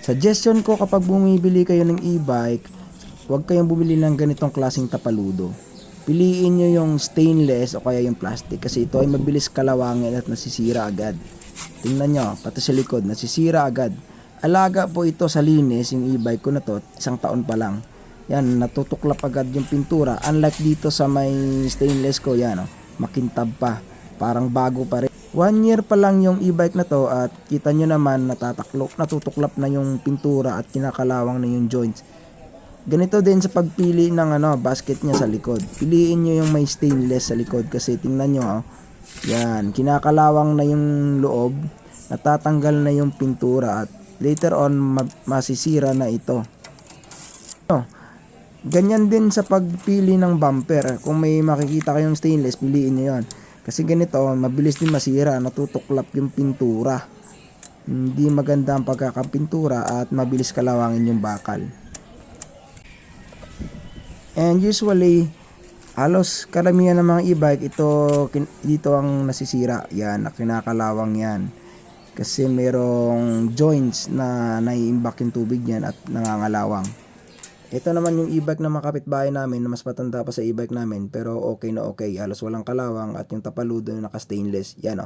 Suggestion ko kapag bumibili kayo ng e-bike, huwag kayong bumili ng ganitong klaseng tapaludo. Piliin nyo yung stainless o kaya yung plastic kasi ito ay mabilis kalawangin at nasisira agad. Tingnan nyo, pati sa likod, nasisira agad. Alaga po ito sa linis, yung e-bike ko na to, 1 taon pa lang. Yan, natutuklap agad yung pintura. Unlike dito sa may stainless ko, yan, makintab pa. Parang bago pa rin. 1 year pa lang yung e-bike na to at kita nyo naman natutuklap na yung pintura at kinakalawang na yung joints. Ganito din sa pagpili ng basket niya sa likod. Piliin nyo yung may stainless sa likod kasi tingnan nyo, yan, kinakalawang na yung loob, natatanggal na yung pintura at later on masisira na ito. Ganyan din sa pagpili ng bumper. Kung may makikita kayong stainless, piliin nyo yan. Kasi ganito, mabilis din masira, natutuklap yung pintura. Hindi maganda ang pagkakapintura at mabilis kalawangin yung bakal. And usually, halos karamihan ng mga e-bike, dito ang nasisira. Yan, kinakalawang yan. Kasi merong joints na naiimbak yung tubig yan at nangangalawang. Ito naman yung e-bike ng mga kapitbahay namin na mas matanda pa sa e-bike namin pero okay na okay. Halos walang kalawang at yung tapaludo na naka-stainless. Yan